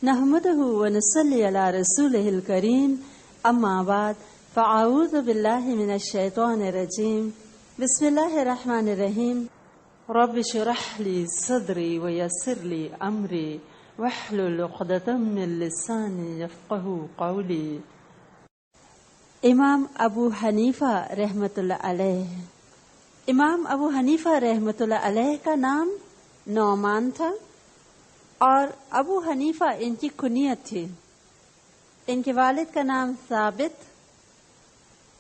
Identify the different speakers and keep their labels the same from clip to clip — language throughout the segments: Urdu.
Speaker 1: نحمده ونصلي على رسوله الكريم اما بعد فاعوذ بالله من الشيطان الرجيم بسم الله الرحمن الرحيم رب اشرح لي صدري ويسر لي امري واحلل عقدة من لساني يفقهوا قولي. امام ابو حنیفہ رحمۃ اللہ علیہ. امام ابو حنیفہ رحمۃ اللہ علیہ کا نام نعمان تھا اور ابو حنیفہ ان کی کنیت تھی. ان کے والد کا نام ثابت،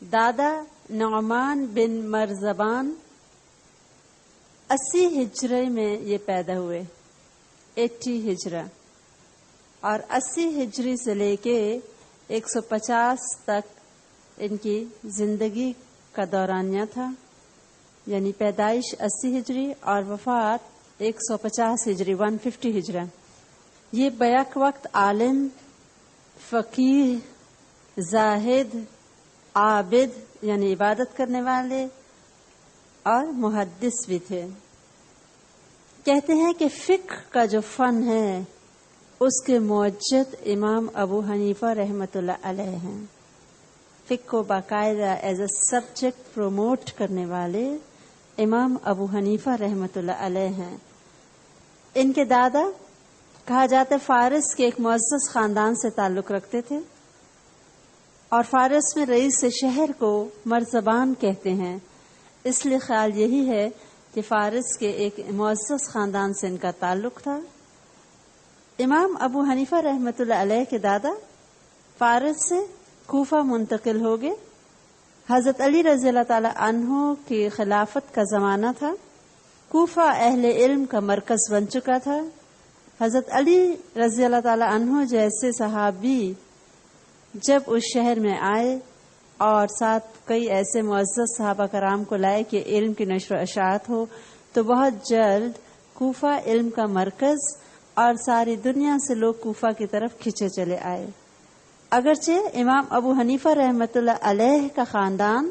Speaker 1: دادا نعمان بن مرزبان 80 ہجری میں یہ پیدا ہوئے، 80 ہجری، اور 80 ہجری سے لے کے 150 تک ان کی زندگی کا دورانیہ تھا، یعنی پیدائش 80 ہجری اور وفات 150 ہجری 150 ہجری. یہ بیک وقت عالم، فقیہ، زاہد، عابد یعنی عبادت کرنے والے اور محدث بھی تھے. کہتے ہیں کہ فقہ کا جو فن ہے اس کے موجد امام ابو حنیفہ رحمۃ اللہ علیہ ہیں. فقہ کو باقاعدہ ایز اے سبجیکٹ پروموٹ کرنے والے امام ابو حنیفہ رحمۃ اللہ علیہ ہیں. ان کے دادا کہا جاتا ہے فارس کے ایک معزز خاندان سے تعلق رکھتے تھے، اور فارس میں رئیس شہر کو مرزبان کہتے ہیں، اس لیے خیال یہی ہے کہ فارس کے ایک معزز خاندان سے ان کا تعلق تھا. امام ابو حنیفہ رحمۃ اللہ علیہ کے دادا فارس سے کوفہ منتقل ہو گئے. حضرت علی رضی اللہ تعالی عنہ کی خلافت کا زمانہ تھا. کوفہ اہل علم کا مرکز بن چکا تھا. حضرت علی رضی اللہ تعالی عنہ جیسے صحابی جب اس شہر میں آئے اور ساتھ کئی ایسے معزز صحابہ کرام کو لائے کہ علم کی نشر و اشاعت ہو، تو بہت جلد کوفہ علم کا مرکز اور ساری دنیا سے لوگ کوفہ کی طرف کھینچے چلے آئے. اگرچہ امام ابو حنیفہ رحمۃ اللہ علیہ کا خاندان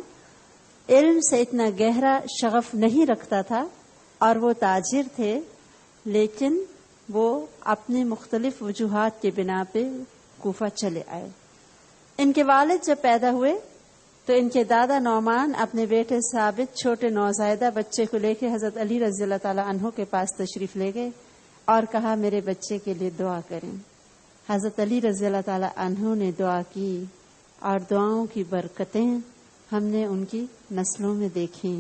Speaker 1: علم سے اتنا گہرا شغف نہیں رکھتا تھا اور وہ تاجر تھے، لیکن وہ اپنی مختلف وجوہات کی بنا پہ کوفہ چلے آئے. ان کے والد جب پیدا ہوئے تو ان کے دادا نعمان اپنے بیٹے ثابت چھوٹے نوزائیدہ بچے کو لے کے حضرت علی رضی اللہ تعالی عنہ کے پاس تشریف لے گئے اور کہا میرے بچے کے لیے دعا کریں. حضرت علی رضی اللہ تعالی عنہ نے دعا کی اور دعاؤں کی برکتیں ہم نے ان کی نسلوں میں دیکھیں،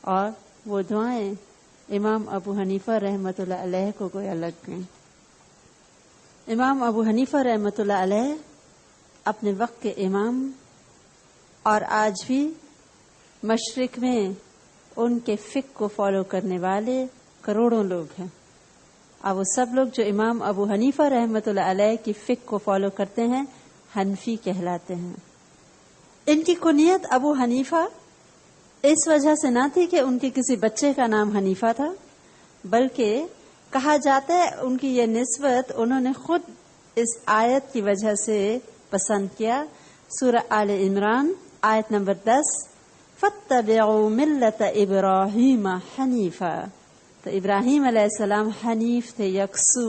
Speaker 1: اور وہ دعائیں امام ابو حنیفہ رحمۃ اللہ علیہ کو گویا لگ گئیں. امام ابو حنیفہ رحمۃ اللہ علیہ اپنے وقت کے امام، اور آج بھی مشرق میں ان کے فقہ کو فالو کرنے والے کروڑوں لوگ ہیں، اور وہ سب لوگ جو امام ابو حنیفہ رحمۃ اللہ علیہ کی فقہ کو فالو کرتے ہیں حنفی کہلاتے ہیں. ان کی کنیت ابو حنیفہ اس وجہ سے نہ تھی کہ ان کے کسی بچے کا نام حنیفہ تھا، بلکہ کہا جاتا ہے ان کی یہ نسبت انہوں نے خود اس آیت کی وجہ سے پسند کیا. سورہ آل عمران آیت نمبر 10 فَاتَّبِعُوا مِلَّةَ إِبْرَاهِيمَ حَنِيفًا. تو ابراہیم علیہ السلام حنیف تھے، یکسو،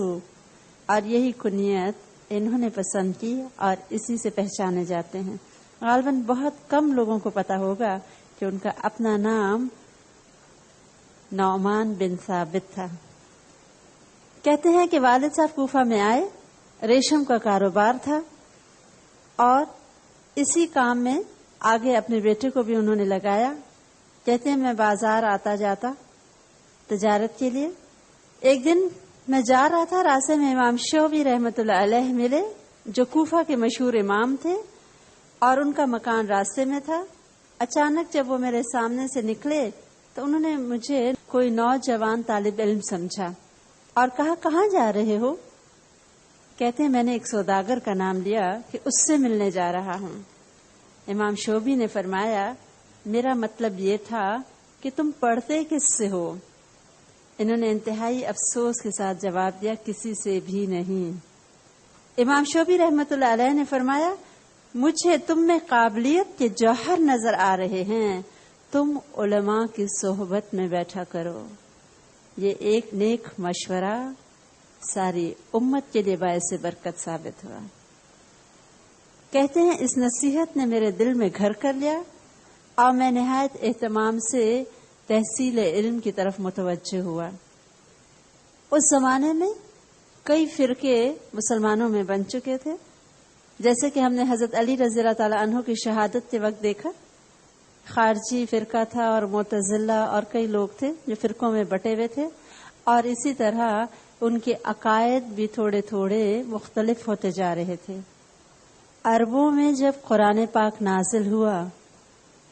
Speaker 1: اور یہی کنیت انہوں نے پسند کی اور اسی سے پہچانے جاتے ہیں. غالباً بہت کم لوگوں کو پتا ہوگا کہ ان کا اپنا نام نعمان بن ثابت تھا. کہتے ہیں کہ والد صاحب کوفہ میں آئے، ریشم کا کاروبار تھا، اور اسی کام میں آگے اپنے بیٹے کو بھی انہوں نے لگایا. کہتے ہیں میں بازار آتا جاتا تجارت کے لیے. ایک دن میں جا رہا تھا، راستے میں امام شعبی رحمۃ اللہ علیہ ملے جو کوفہ کے مشہور امام تھے، اور ان کا مکان راستے میں تھا. اچانک جب وہ میرے سامنے سے نکلے تو انہوں نے مجھے کوئی نوجوان طالب علم سمجھا اور کہا کہاں جا رہے ہو؟ کہتے ہیں میں نے ایک سوداگر کا نام لیا کہ اس سے ملنے جا رہا ہوں. امام شعبی نے فرمایا میرا مطلب یہ تھا کہ تم پڑھتے کس سے ہو؟ انہوں نے انتہائی افسوس کے ساتھ جواب دیا کسی سے بھی نہیں. امام شعبی رحمۃ اللہ علیہ نے فرمایا مجھے تم میں قابلیت کے جوہر نظر آ رہے ہیں، تم علماء کی صحبت میں بیٹھا کرو. یہ ایک نیک مشورہ ساری امت کے لیے باعث برکت ثابت ہوا۔ کہتے ہیں اس نصیحت نے میرے دل میں گھر کر لیا اور میں نہایت اہتمام سے تحصیل علم کی طرف متوجہ ہوا۔ اس زمانے میں کئی فرقے مسلمانوں میں بن چکے تھے، جیسے کہ ہم نے حضرت علی رضی اللہ تعالیٰ عنہ کی شہادت کے وقت دیکھا، خارجی فرقہ تھا اور معتزلہ اور کئی لوگ تھے جو فرقوں میں بٹے ہوئے تھے، اور اسی طرح ان کے عقائد بھی تھوڑے تھوڑے مختلف ہوتے جا رہے تھے۔ عربوں میں جب قرآن پاک نازل ہوا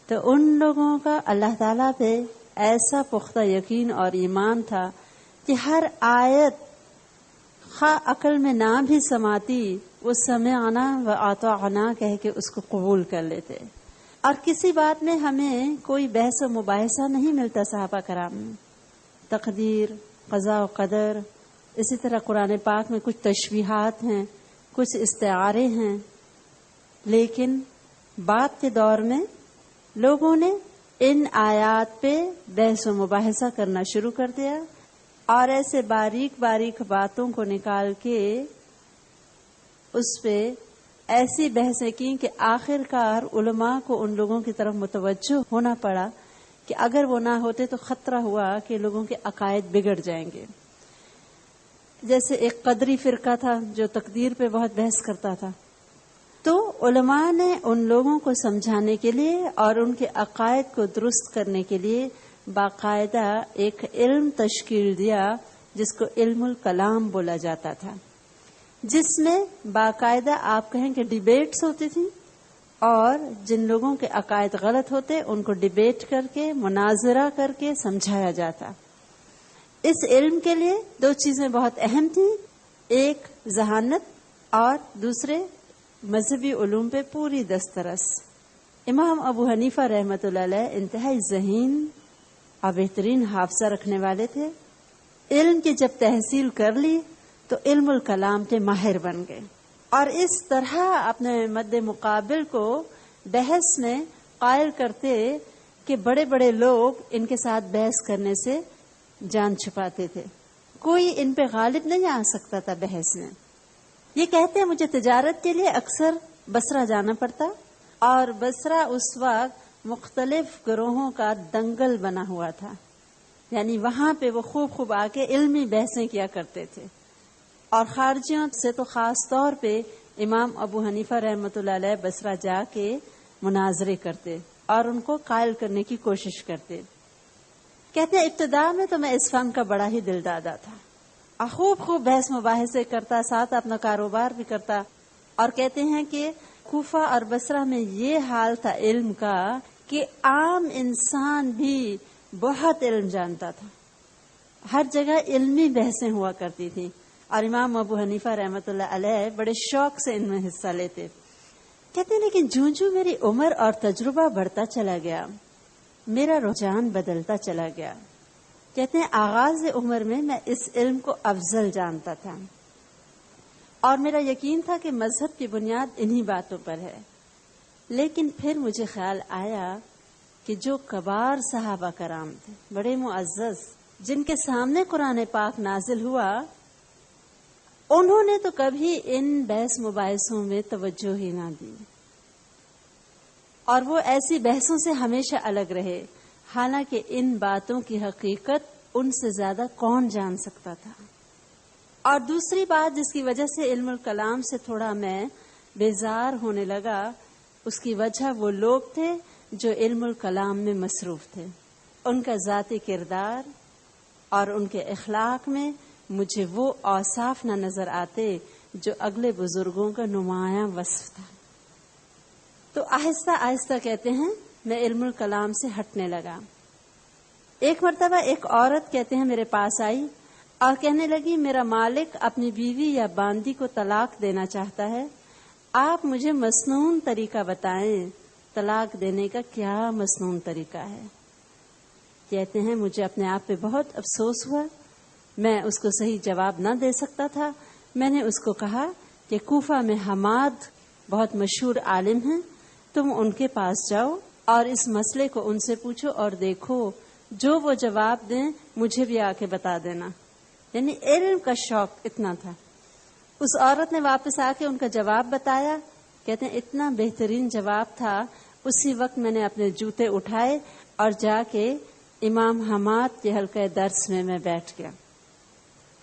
Speaker 1: تو ان لوگوں کا اللہ تعالیٰ پہ ایسا پختہ یقین اور ایمان تھا کہ ہر آیت خواہ عقل میں نہ بھی سماتی وہ سمعنا و اطعنا کہہ کے اس کو قبول کر لیتے، اور کسی بات میں ہمیں کوئی بحث و مباحثہ نہیں ملتا صحابہ کرام میں۔ تقدیر، قضاء و قدر، اسی طرح قرآن پاک میں کچھ تشبیہات ہیں، کچھ استعارے ہیں، لیکن بعد کے دور میں لوگوں نے ان آیات پہ بحث و مباحثہ کرنا شروع کر دیا اور ایسے باریک باریک باتوں کو نکال کے اس پہ ایسی بحثیں کی کہ آخر کار علماء کو ان لوگوں کی طرف متوجہ ہونا پڑا کہ اگر وہ نہ ہوتے تو خطرہ ہوا کہ لوگوں کے عقائد بگڑ جائیں گے۔ جیسے ایک قدری فرقہ تھا جو تقدیر پہ بہت بحث کرتا تھا، تو علماء نے ان لوگوں کو سمجھانے کے لیے اور ان کے عقائد کو درست کرنے کے لیے باقاعدہ ایک علم تشکیل دیا جس کو علم الکلام بولا جاتا تھا، جس میں باقاعدہ آپ کہیں کہ ڈیبیٹس ہوتی تھیں، اور جن لوگوں کے عقائد غلط ہوتے ان کو ڈیبیٹ کر کے مناظرہ کر کے سمجھایا جاتا۔ اس علم کے لیے دو چیزیں بہت اہم تھیں، ایک ذہانت اور دوسرے مذہبی علوم پہ پوری دسترس۔ امام ابو حنیفہ رحمۃ اللہ علیہ انتہائی ذہین اور بہترین حافظہ رکھنے والے تھے۔ علم کی جب تحصیل کر لی تو علم الکلام کے ماہر بن گئے، اور اس طرح اپنے مد مقابل کو بحث میں قائل کرتے کہ بڑے بڑے لوگ ان کے ساتھ بحث کرنے سے جان چھپاتے تھے، کوئی ان پہ غالب نہیں آ سکتا تھا بحث میں۔ یہ کہتے ہیں مجھے تجارت کے لیے اکثر بصرہ جانا پڑتا، اور بصرہ اس وقت مختلف گروہوں کا دنگل بنا ہوا تھا، یعنی وہاں پہ وہ خوب آ کے علمی بحثیں کیا کرتے تھے، اور خارجیوں سے تو خاص طور پہ امام ابو حنیفہ رحمۃ اللہ علیہ بصرہ جا کے مناظرے کرتے اور ان کو قائل کرنے کی کوشش کرتے۔ کہتے ہیں ابتدا میں تو میں اس فن کا بڑا ہی دل دادا تھا، اور خوب بحث مباحثے کرتا، ساتھ اپنا کاروبار بھی کرتا، اور کہتے ہیں کہ کوفہ اور بصرہ میں یہ حال تھا علم کا کہ عام انسان بھی بہت علم جانتا تھا، ہر جگہ علمی بحثیں ہوا کرتی تھی، اور امام ابو حنیفہ رحمۃ اللہ علیہ بڑے شوق سے ان میں حصہ لیتے۔ کہتے ہیں لیکن جوں میری عمر اور تجربہ بڑھتا چلا گیا، میرا رجحان بدلتا چلا گیا۔ کہتے ہیں آغاز عمر میں اس علم کو افضل جانتا تھا، اور میرا یقین تھا کہ مذہب کی بنیاد انہی باتوں پر ہے، لیکن پھر مجھے خیال آیا کہ جو کبار صحابہ کرام تھے، بڑے معزز، جن کے سامنے قرآن پاک نازل ہوا، انہوں نے تو کبھی ان بحث مباحثوں میں توجہ ہی نہ دی، اور وہ ایسی بحثوں سے ہمیشہ الگ رہے، حالانکہ ان باتوں کی حقیقت ان سے زیادہ کون جان سکتا تھا۔ اور دوسری بات جس کی وجہ سے علم الکلام سے تھوڑا میں بیزار ہونے لگا، اس کی وجہ وہ لوگ تھے جو علم الکلام میں مصروف تھے، ان کا ذاتی کردار اور ان کے اخلاق میں مجھے وہ اوصاف نہ نظر آتے جو اگلے بزرگوں کا نمایاں وصف تھا۔ تو آہستہ آہستہ کہتے ہیں میں علم الکلام سے ہٹنے لگا۔ ایک مرتبہ ایک عورت کہتے ہیں میرے پاس آئی اور کہنے لگی میرا مالک اپنی بیوی یا باندی کو طلاق دینا چاہتا ہے، آپ مجھے مسنون طریقہ بتائیں، طلاق دینے کا کیا مسنون طریقہ ہے؟ کہتے ہیں مجھے اپنے آپ پہ بہت افسوس ہوا، میں اس کو صحیح جواب نہ دے سکتا تھا۔ میں نے اس کو کہا کہ کوفہ میں حماد بہت مشہور عالم ہیں، تم ان کے پاس جاؤ اور اس مسئلے کو ان سے پوچھو اور دیکھو، جو وہ جواب دیں مجھے بھی آ کے بتا دینا۔ یعنی علم کا شوق اتنا تھا. اس عورت نے واپس آ کے ان کا جواب بتایا. کہتے ہیں اتنا بہترین جواب تھا. اسی وقت میں نے اپنے جوتے اٹھائے اور جا کے امام حماد کے حلقہ درس میں بیٹھ گیا.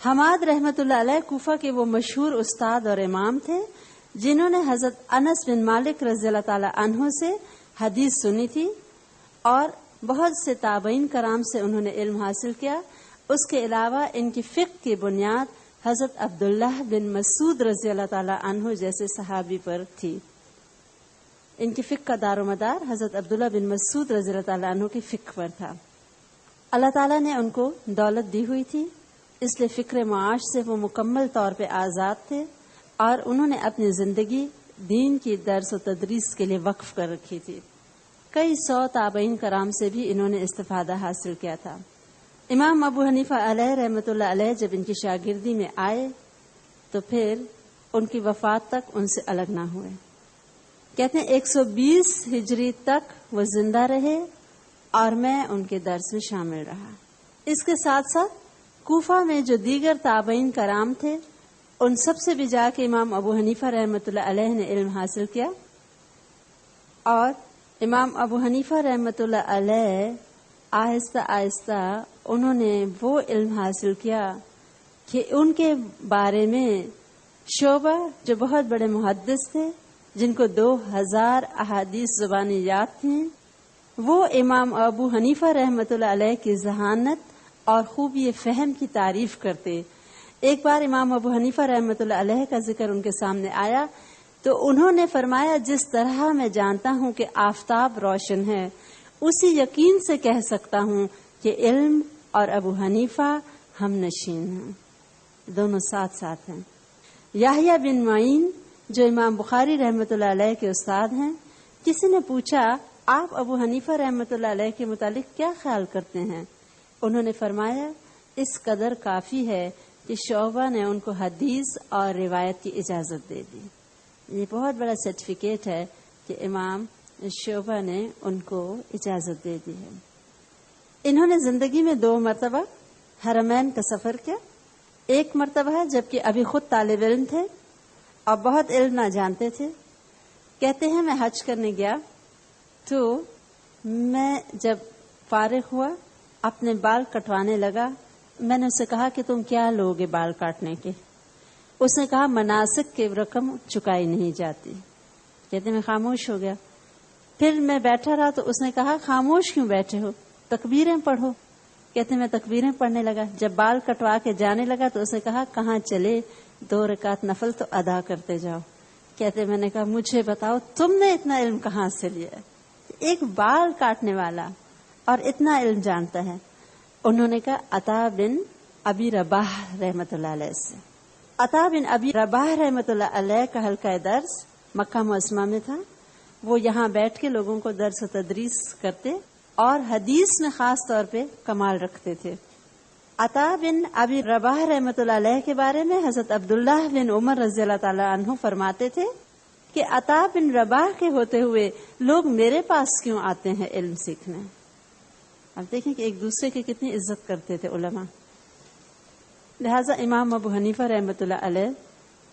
Speaker 1: حماد رحمت اللہ علیہ کوفہ کے وہ مشہور استاد اور امام تھے جنہوں نے حضرت انس بن مالک رضی اللہ تعالی عنہ سے حدیث سنی تھی اور بہت سے تابعین کرام سے انہوں نے علم حاصل کیا. اس کے علاوہ ان کی فقہ کی بنیاد حضرت عبداللہ بن مسعود رضی اللہ تعالی عنہ جیسے صحابی پر تھی. ان کی فقہ کا دار و مدار حضرت عبداللہ بن مسعود رضی اللہ تعالی عنہ کی فقہ پر تھا. اللہ تعالیٰ نے ان کو دولت دی ہوئی تھی، اس لیے فکر معاش سے وہ مکمل طور پہ آزاد تھے اور انہوں نے اپنی زندگی دین کی درس و تدریس کے لیے وقف کر رکھی تھی. کئی 100 تابعین کرام سے بھی انہوں نے استفادہ حاصل کیا تھا. امام ابو حنیفہ علیہ رحمۃ اللہ علیہ جب ان کی شاگردی میں آئے تو پھر ان کی وفات تک ان سے الگ نہ ہوئے. کہتے ہیں 120 ہجری تک وہ زندہ رہے اور میں ان کے درس میں شامل رہا. اس کے ساتھ ساتھ کوفہ میں جو دیگر تابعین کرام تھے ان سب سے بھی جا کے امام ابو حنیفہ رحمۃ اللہ علیہ نے علم حاصل کیا. اور امام ابو حنیفہ رحمۃ اللہ علیہ آہستہ آہستہ انہوں نے وہ علم حاصل کیا کہ ان کے بارے میں شعبہ جو بہت بڑے محدث تھے جن کو 2000 احادیث زبانی یاد تھیں، وہ امام ابو حنیفہ رحمۃ اللہ علیہ کی ذہانت اور خوبی فہم کی تعریف کرتے. ایک بار امام ابو حنیفہ رحمۃ اللہ علیہ کا ذکر ان کے سامنے آیا تو انہوں نے فرمایا جس طرح میں جانتا ہوں کہ آفتاب روشن ہے اسی یقین سے کہہ سکتا ہوں کہ علم اور ابو حنیفہ ہم نشین ہیں، دونوں ساتھ ساتھ ہیں. یحییٰ بن معین جو امام بخاری رحمۃ اللہ علیہ کے استاد ہیں، کسی نے پوچھا آپ ابو حنیفہ رحمۃ اللہ علیہ کے متعلق کیا خیال کرتے ہیں؟ انہوں نے فرمایا اس قدر کافی ہے کہ شعبہ نے ان کو حدیث اور روایت کی اجازت دے دی. یہ بہت بڑا سرٹیفکیٹ ہے کہ امام شعبہ نے ان کو اجازت دے دی ہے. انہوں نے زندگی میں 2 مرتبہ حرمین کا سفر کیا. ایک مرتبہ جبکہ ابھی خود طالب علم تھے اور بہت علم نہ جانتے تھے. کہتے ہیں میں حج کرنے گیا تو میں جب فارغ ہوا اپنے بال کٹوانے لگا. میں نے اسے کہا کہ تم کیا لوگے بال کاٹنے کے؟ اس نے کہا مناسک کی رقم چکائی نہیں جاتی. کہتے میں خاموش ہو گیا. پھر میں بیٹھا رہا تو اس نے کہا خاموش کیوں بیٹھے ہو، تکبیریں پڑھو. کہتے میں تکبیریں پڑھنے لگا. جب بال کٹوا کے جانے لگا تو اس نے کہا کہاں چلے، 2 رکعت نفل تو ادا کرتے جاؤ. کہتے میں نے کہا مجھے بتاؤ تم نے اتنا علم کہاں سے لیا؟ ایک بال کاٹنے والا اور اتنا علم جانتا ہے. انہوں نے کہا عطا بن ابی رباح رحمۃ اللہ علیہ سے. عطا بن ابی رباح رحمۃ اللہ علیہ کا حلقہ درس مکہ معظمہ میں تھا. وہ یہاں بیٹھ کے لوگوں کو درس و تدریس کرتے اور حدیث میں خاص طور پہ کمال رکھتے تھے. عطا بن ابی رباح رحمۃ اللہ علیہ کے بارے میں حضرت عبداللہ بن عمر رضی اللہ تعالی عنہ فرماتے تھے کہ عطا بن رباح کے ہوتے ہوئے لوگ میرے پاس کیوں آتے ہیں علم سیکھنے. اب دیکھیں کہ ایک دوسرے کی کتنی عزت کرتے تھے علماء. لہذا امام ابو حنیفہ رحمۃ اللہ علیہ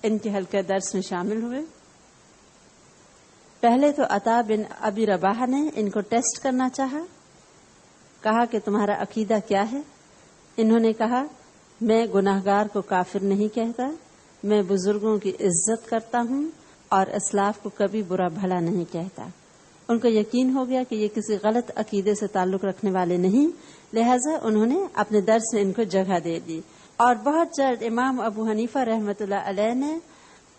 Speaker 1: ان کے حلقہ درس میں شامل ہوئے. پہلے تو عطا بن ابی رباح نے ان کو ٹیسٹ کرنا چاہا. کہا کہ تمہارا عقیدہ کیا ہے؟ انہوں نے کہا میں گناہگار کو کافر نہیں کہتا، میں بزرگوں کی عزت کرتا ہوں اور اسلاف کو کبھی برا بھلا نہیں کہتا. ان کو یقین ہو گیا کہ یہ کسی غلط عقیدے سے تعلق رکھنے والے نہیں، لہٰذا انہوں نے اپنے درس میں ان کو جگہ دے دی. اور بہت جلد امام ابو حنیفہ رحمۃ اللہ علیہ نے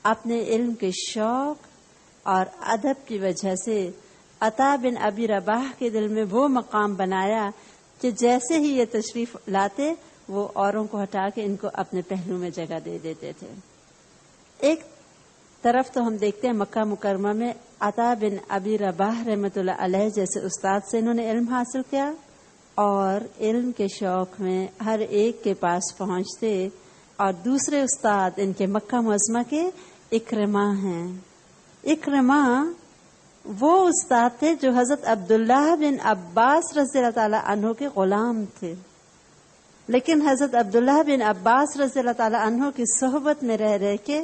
Speaker 1: اپنے علم کے شوق اور ادب کی وجہ سے عطا بن ابی رباح کے دل میں وہ مقام بنایا کہ جیسے ہی یہ تشریف لاتے وہ اوروں کو ہٹا کے ان کو اپنے پہلو میں جگہ دے دیتے تھے. ایک طرف تو ہم دیکھتے ہیں مکہ مکرمہ میں عطا بن ابی رباح رحمۃ اللہ علیہ جیسے استاد سے انہوں نے علم حاصل کیا اور علم کے شوق میں ہر ایک کے پاس پہنچتے. اور دوسرے استاد ان کے مکہ معظمہ کے اکرمہ ہیں. اکرمہ وہ استاد تھے جو حضرت عبداللہ بن عباس رضی اللہ تعالی عنہ کے غلام تھے. لیکن حضرت عبداللہ بن عباس رضی اللہ تعالی عنہ کی صحبت میں رہ کے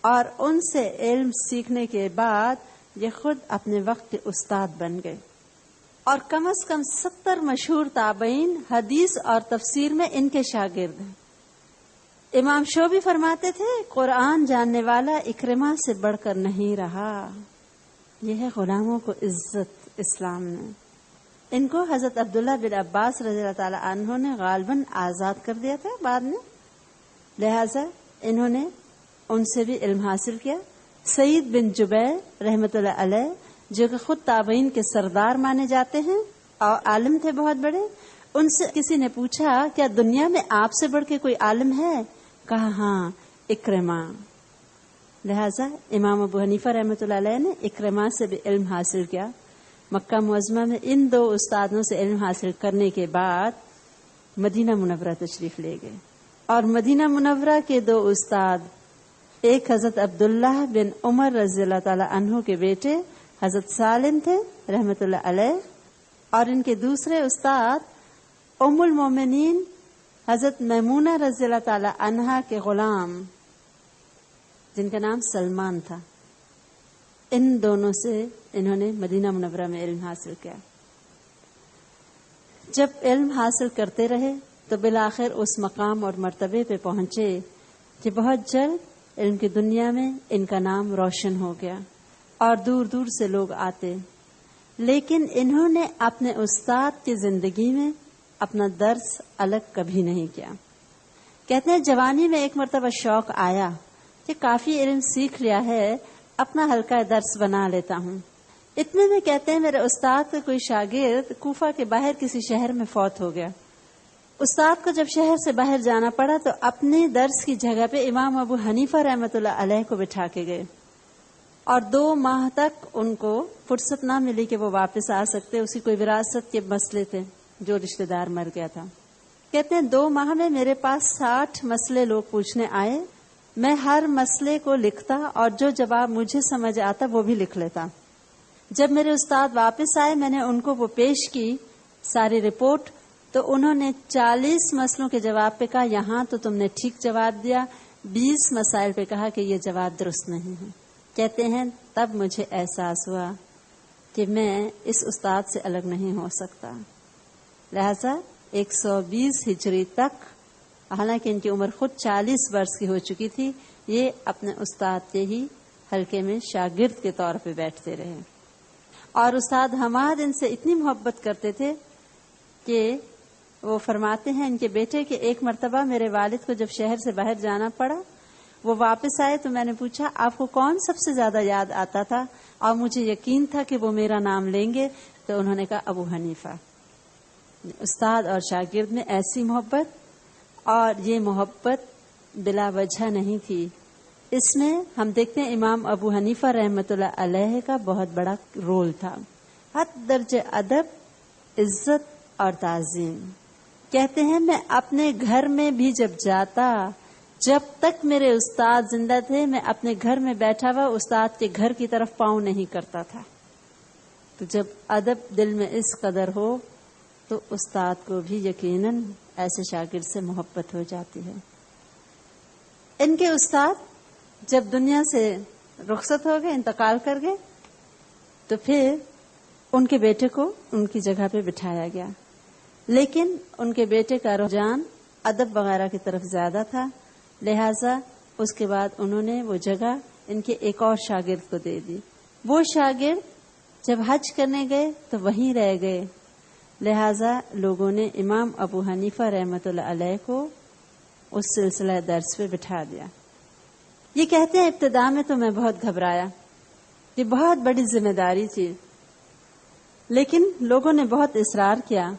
Speaker 1: اور ان سے علم سیکھنے کے بعد یہ خود اپنے وقت کے استاد بن گئے، اور کم از کم 70 مشہور تابعین حدیث اور تفسیر میں ان کے شاگرد ہیں۔ امام شعبی فرماتے تھے قرآن جاننے والا اکرمہ سے بڑھ کر نہیں رہا۔ یہ ہے غلاموں کو عزت اسلام نے۔ ان کو حضرت عبداللہ بن عباس رضی اللہ تعالی عنہ نے غالباً آزاد کر دیا تھا بعد میں، لہذا انہوں نے ان سے بھی علم حاصل کیا۔ سعید بن جبیر رحمۃ اللہ علیہ جو کہ خود تابعین کے سردار مانے جاتے ہیں اور عالم تھے بہت بڑے، ان سے کسی نے پوچھا کیا دنیا میں آپ سے بڑھ کے کوئی عالم ہے؟ کہا ہاں، اکرمہ۔ لہذا امام ابو حنیفہ رحمۃ اللہ علیہ نے اکرمہ سے بھی علم حاصل کیا۔ مکہ معظمہ میں ان 2 استادوں سے علم حاصل کرنے کے بعد مدینہ منورہ تشریف لے گئے، اور مدینہ منورہ کے 2 استاد، ایک حضرت عبداللہ بن عمر رضی اللہ تعالی عنہ کے بیٹے حضرت سالم تھے رحمۃ اللہ علیہ، اور ان کے دوسرے استاد ام المومنین حضرت میمونہ رضی اللہ تعالی عنہا کے غلام جن کا نام سلمان تھا۔ ان دونوں سے انہوں نے مدینہ منورہ میں علم حاصل کیا۔ جب علم حاصل کرتے رہے تو بالآخر اس مقام اور مرتبے پہ پہنچے کہ بہت جلد علم کی دنیا میں ان کا نام روشن ہو گیا اور دور دور سے لوگ آتے، لیکن انہوں نے اپنے استاد کی زندگی میں اپنا درس الگ کبھی نہیں کیا۔ کہتے ہیں جوانی میں ایک مرتبہ شوق آیا کہ کافی علم سیکھ لیا ہے، اپنا حلقہ درس بنا لیتا ہوں۔ اتنے میں کہتے ہیں میرے استاد کا کوئی شاگرد کوفہ کے باہر کسی شہر میں فوت ہو گیا۔ استاد کو جب شہر سے باہر جانا پڑا تو اپنے درس کی جگہ پہ امام ابو حنیفہ رحمۃ اللہ علیہ کو بٹھا کے گئے، اور 2 ماہ تک ان کو فرصت نہ ملی کہ وہ واپس آ سکتے، اسی کوئی وراثت کے مسئلے تھے، جو رشتہ دار مر گیا تھا۔ کہتے ہیں 2 ماہ میں میرے پاس 60 مسئلے لوگ پوچھنے آئے، میں ہر مسئلے کو لکھتا اور جو جواب مجھے سمجھ آتا وہ بھی لکھ لیتا۔ جب میرے استاد واپس آئے میں نے ان کو وہ پیش کی ساری رپورٹ، تو انہوں نے 40 مسئلوں کے جواب پہ کہا یہاں تو تم نے ٹھیک جواب دیا، 20 مسائل پہ کہا کہ یہ جواب درست نہیں ہے۔ کہتے ہیں تب مجھے احساس ہوا کہ میں اس استاد سے الگ نہیں ہو سکتا، لہذا 120 ہجری تک، حالانکہ ان کی عمر خود 40 برس کی ہو چکی تھی، یہ اپنے استاد کے ہی حلقے میں شاگرد کے طور پہ بیٹھتے رہے، اور استاد حماد ان سے اتنی محبت کرتے تھے کہ وہ فرماتے ہیں ان کے بیٹے کہ ایک مرتبہ میرے والد کو جب شہر سے باہر جانا پڑا، وہ واپس آئے تو میں نے پوچھا آپ کو کون سب سے زیادہ یاد آتا تھا، اور مجھے یقین تھا کہ وہ میرا نام لیں گے، تو انہوں نے کہا ابو حنیفہ۔ استاد اور شاگرد میں ایسی محبت، اور یہ محبت بلا وجہ نہیں تھی، اس میں ہم دیکھتے ہیں امام ابو حنیفہ رحمۃ اللہ علیہ کا بہت بڑا رول تھا۔ حد درجہ ادب، عزت اور تعظیم۔ کہتے ہیں میں اپنے گھر میں بھی جب جاتا، جب تک میرے استاد زندہ تھے میں اپنے گھر میں بیٹھا ہوا استاد کے گھر کی طرف پاؤں نہیں کرتا تھا۔ تو جب ادب دل میں اس قدر ہو تو استاد کو بھی یقیناً ایسے شاگرد سے محبت ہو جاتی ہے۔ ان کے استاد جب دنیا سے رخصت ہو گئے، انتقال کر گئے، تو پھر ان کے بیٹے کو ان کی جگہ پہ بٹھایا گیا، لیکن ان کے بیٹے کا رجحان ادب وغیرہ کی طرف زیادہ تھا، لہذا اس کے بعد انہوں نے وہ جگہ ان کے ایک اور شاگرد کو دے دی۔ وہ شاگرد جب حج کرنے گئے تو وہیں رہ گئے، لہذا لوگوں نے امام ابو حنیفہ رحمۃ اللہ علیہ کو اس سلسلہ درس پہ بٹھا دیا۔ یہ کہتے ہیں ابتدا میں تو میں بہت گھبرایا، یہ بہت بڑی ذمہ داری تھی، لیکن لوگوں نے بہت اصرار کیا،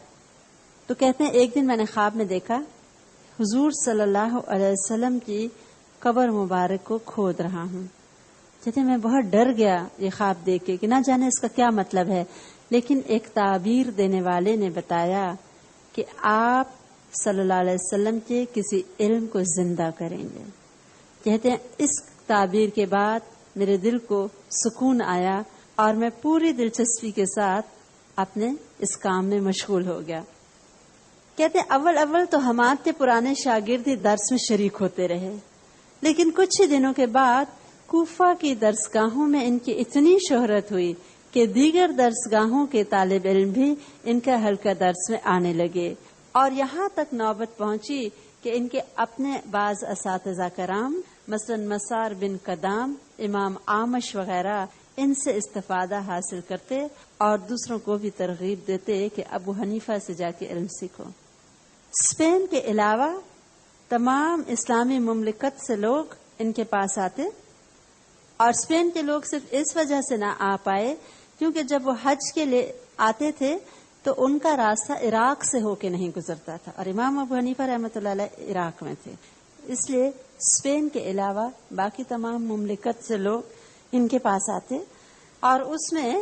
Speaker 1: تو کہتے ہیں ایک دن میں نے خواب میں دیکھا حضور صلی اللہ علیہ وسلم کی قبر مبارک کو کھود رہا ہوں۔ کہتے ہیں میں بہت ڈر گیا یہ خواب دیکھ کے کہ نہ جانے اس کا کیا مطلب ہے، لیکن ایک تعبیر دینے والے نے بتایا کہ آپ صلی اللہ علیہ وسلم کے کسی علم کو زندہ کریں گے۔ کہتے ہیں اس تعبیر کے بعد میرے دل کو سکون آیا اور میں پوری دلچسپی کے ساتھ اپنے اس کام میں مشغول ہو گیا۔ کہتے اول تو ہمارے پرانے شاگرد درس میں شریک ہوتے رہے، لیکن کچھ ہی دنوں کے بعد کوفہ کی درسگاہوں میں ان کی اتنی شہرت ہوئی کہ دیگر درسگاہوں کے طالب علم بھی ان کا حلقہ درس میں آنے لگے، اور یہاں تک نوبت پہنچی کہ ان کے اپنے بعض اساتذہ کرام مثلا مسار بن قدام، امام آمش وغیرہ ان سے استفادہ حاصل کرتے اور دوسروں کو بھی ترغیب دیتے کہ ابو حنیفہ سے جا کے علم سیکھو۔ اسپین کے علاوہ تمام اسلامی مملکت سے لوگ ان کے پاس آتے، اور اسپین کے لوگ صرف اس وجہ سے نہ آ پائے کیونکہ جب وہ حج کے لیے آتے تھے تو ان کا راستہ عراق سے ہو کے نہیں گزرتا تھا، اور امام ابو حنیفہ رحمۃ اللہ علیہ عراق میں تھے، اس لیے اسپین کے علاوہ باقی تمام مملکت سے لوگ ان کے پاس آتے، اور اس میں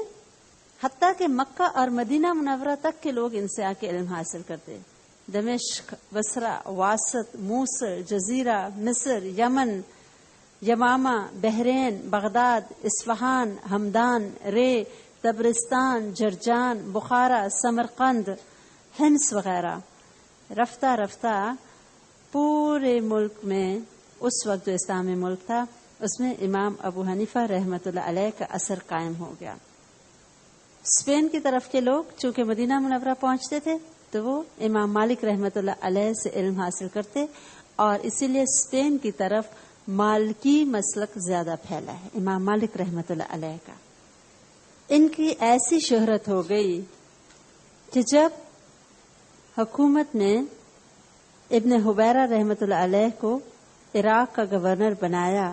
Speaker 1: حتیٰ کہ مکہ اور مدینہ منورہ تک کے لوگ ان سے آ کے علم حاصل کرتے۔ دمشق، بصرہ، واسط، موصل، جزیرہ، مصر، یمن، یمامہ، بحرین، بغداد، اصفہان، ہمدان، رے، تبرستان، جرجان، بخارا، سمرقند، حمص وغیرہ، رفتہ رفتہ پورے ملک میں اس وقت جو اسلامی ملک تھا اس میں امام ابو حنیفہ رحمۃ اللہ علیہ کا اثر قائم ہو گیا۔ اسپین کی طرف کے لوگ چونکہ مدینہ منورہ پہنچتے تھے تو وہ امام مالک رحمۃ اللہ علیہ سے علم حاصل کرتے، اور اسی لیے اسپین کی طرف مالکی مسلک زیادہ پھیلا ہے، امام مالک رحمۃ اللہ علیہ کا۔ ان کی ایسی شہرت ہو گئی کہ جب حکومت نے ابن حبیرہ رحمۃ اللہ علیہ کو عراق کا گورنر بنایا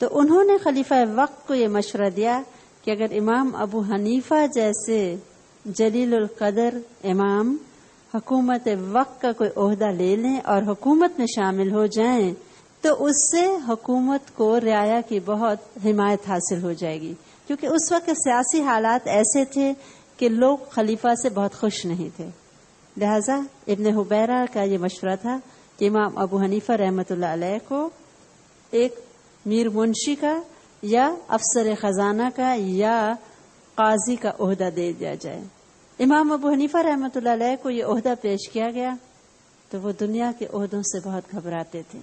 Speaker 1: تو انہوں نے خلیفہ وقت کو یہ مشورہ دیا کہ اگر امام ابو حنیفہ جیسے جلیل القدر امام حکومت وقت کا کوئی عہدہ لے لیں اور حکومت میں شامل ہو جائیں تو اس سے حکومت کو رعایا کی بہت حمایت حاصل ہو جائے گی، کیونکہ اس وقت سیاسی حالات ایسے تھے کہ لوگ خلیفہ سے بہت خوش نہیں تھے۔ لہذا ابن حبیرہ کا یہ مشورہ تھا کہ امام ابو حنیفہ رحمۃ اللہ علیہ کو ایک میر منشی کا یا افسر خزانہ کا یا قاضی کا عہدہ دے دیا جائے۔ امام ابو حنیفہ رحمۃ اللہ علیہ کو یہ عہدہ پیش کیا گیا تو وہ دنیا کے عہدوں سے بہت گھبراتے تھے،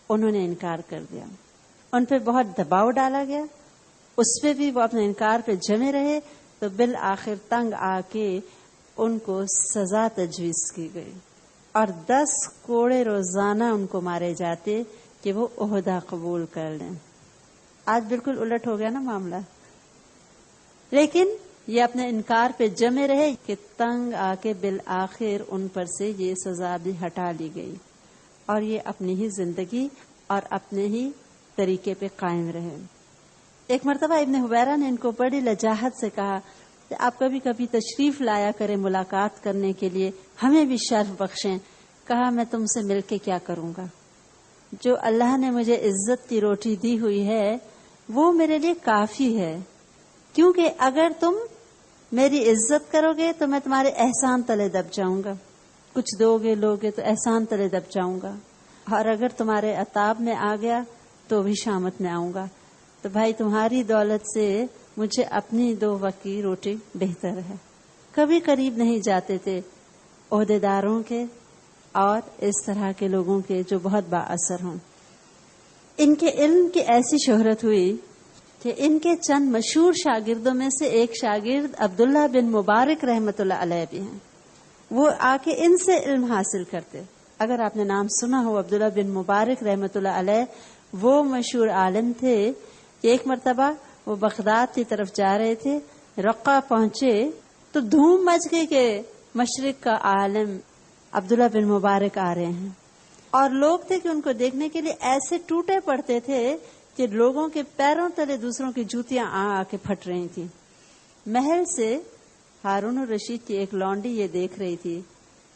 Speaker 1: انہوں نے انکار کر دیا، ان پہ بہت دباؤ ڈالا گیا، اس پہ بھی وہ اپنے انکار پہ جمے رہے، تو بالآخر تنگ آ کے ان کو سزا تجویز کی گئی اور 10 کوڑے روزانہ ان کو مارے جاتے کہ وہ عہدہ قبول کر لیں۔ آج بالکل الٹ ہو گیا نا معاملہ، لیکن یہ اپنے انکار پہ جمے رہے کہ تنگ آ کے بالآخر ان پر سے یہ سزا بھی ہٹا لی گئی، اور یہ اپنی ہی زندگی اور اپنے ہی طریقے پہ قائم رہے۔ ایک مرتبہ ابن حبیرہ نے ان کو بڑی لجاجت سے کہا کہ آپ کبھی کبھی تشریف لایا کریں ملاقات کرنے کے لیے، ہمیں بھی شرف بخشیں۔ کہا میں تم سے مل کے کیا کروں گا، جو اللہ نے مجھے عزت کی روٹی دی ہوئی ہے وہ میرے لیے کافی ہے، کیونکہ اگر تم میری عزت کرو گے تو میں تمہارے احسان تلے دب جاؤں گا، کچھ دو گے لوگے تو احسان تلے دب جاؤں گا، اور اگر تمہارے عطاب میں آ گیا تو بھی شامت میں آؤں گا، تو بھائی تمہاری دولت سے مجھے اپنی 2 وقت کی روٹی بہتر ہے۔ کبھی قریب نہیں جاتے تھے عہدیداروں کے اور اس طرح کے لوگوں کے جو بہت با اثر ہوں۔ ان کے علم کی ایسی شہرت ہوئی کہ ان کے چند مشہور شاگردوں میں سے ایک شاگرد عبداللہ بن مبارک رحمۃ اللہ علیہ بھی ہیں، وہ آ کے ان سے علم حاصل کرتے۔ اگر آپ نے نام سنا ہو عبداللہ بن مبارک رحمۃ اللہ علیہ، وہ مشہور عالم تھے کہ ایک مرتبہ وہ بغداد کی طرف جا رہے تھے، رقہ پہنچے تو دھوم مچ گئی کہ مشرق کا عالم عبداللہ بن مبارک آ رہے ہیں، اور لوگ تھے کہ ان کو دیکھنے کے لیے ایسے ٹوٹے پڑتے تھے کہ لوگوں کے پیروں تلے دوسروں کی جوتیاں آ کے پھٹ رہی تھیں۔ محل سے ہارون الرشید کی ایک لونڈی یہ دیکھ رہی تھی،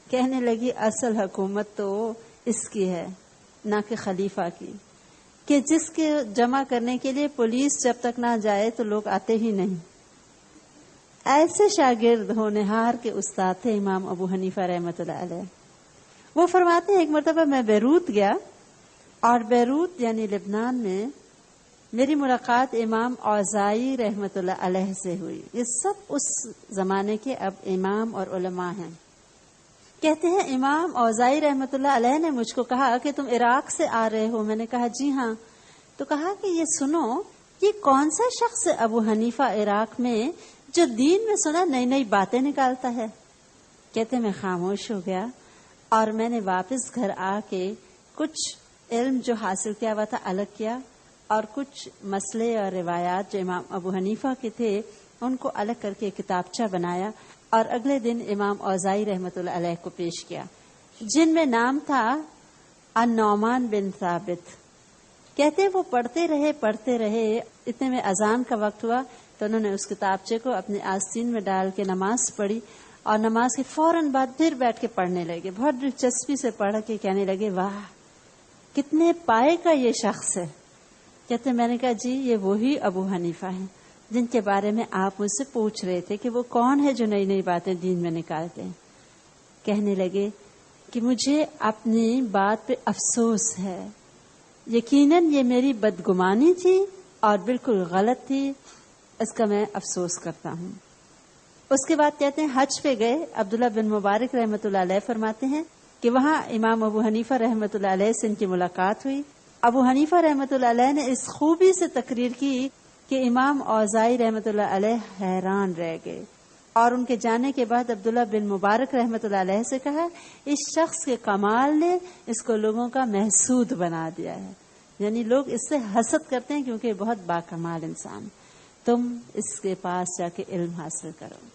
Speaker 1: کہنے لگی اصل حکومت تو اس کی ہے نہ کہ خلیفہ کی، کہ جس کے جمع کرنے کے لیے پولیس جب تک نہ جائے تو لوگ آتے ہی نہیں۔ ایسے شاگرد ہونہار کے استاد تھے امام ابو حنیفہ رحمۃ اللہ علیہ۔ وہ فرماتے ہیں ایک مرتبہ میں بیروت گیا، اور بیروت یعنی لبنان میں میری ملاقات امام اوزاعی رحمۃ اللہ علیہ سے ہوئی۔ یہ سب اس زمانے کے اب امام اور علماء ہیں۔ کہتے ہیں امام اوزائی رحمۃ اللہ علیہ نے مجھ کو کہا کہ تم عراق سے آ رہے ہو. میں نے کہا جی ہاں. تو کہا کہ یہ سنو، یہ کون سا شخص ہے ابو حنیفہ عراق میں جو دین میں سنا نئی نئی باتیں نکالتا ہے. کہتے میں خاموش ہو گیا اور میں نے واپس گھر آ کے کچھ علم جو حاصل کیا ہوا تھا الگ کیا، اور کچھ مسئلے اور روایات جو امام ابو حنیفہ کے تھے ان کو الگ کر کے کتابچہ بنایا، اور اگلے دن امام اوزائی رحمۃ اللہ علیہ کو پیش کیا، جن میں نام تھا النعمان بن ثابت. کہتے وہ پڑھتے رہے اتنے میں اذان کا وقت ہوا تو انہوں نے اس کتابچے کو اپنے آستین میں ڈال کے نماز پڑھی، اور نماز کے فوراً بعد پھر بیٹھ کے پڑھنے لگے. بہت دلچسپی سے پڑھ کے کہنے لگے واہ کتنے پائے کا یہ شخص ہے. کہتے میں نے کہا جی یہ وہی ابو حنیفہ ہیں جن کے بارے میں آپ مجھ سے پوچھ رہے تھے کہ وہ کون ہے جو نئی نئی باتیں دین میں نکالتے ہیں. کہنے لگے کہ مجھے اپنی بات پہ افسوس ہے، یقیناً یہ میری بدگمانی تھی اور بالکل غلط تھی، اس کا میں افسوس کرتا ہوں. اس کے بعد کہتے ہیں حج پہ گئے. عبداللہ بن مبارک رحمۃ اللہ علیہ فرماتے ہیں کہ وہاں امام ابو حنیفہ رحمۃ اللہ علیہ سے ان کی ملاقات ہوئی. ابو حنیفہ رحمۃ اللہ علیہ نے اس خوبی سے تقریر کی کہ امام اوزائی رحمۃ اللہ علیہ حیران رہ گئے، اور ان کے جانے کے بعد عبداللہ بن مبارک رحمۃ اللہ علیہ سے کہا اس شخص کے کمال نے اس کو لوگوں کا محسود بنا دیا ہے، یعنی لوگ اس سے حسد کرتے ہیں کیونکہ بہت باکمال انسان. تم اس کے پاس جا کے علم حاصل کرو.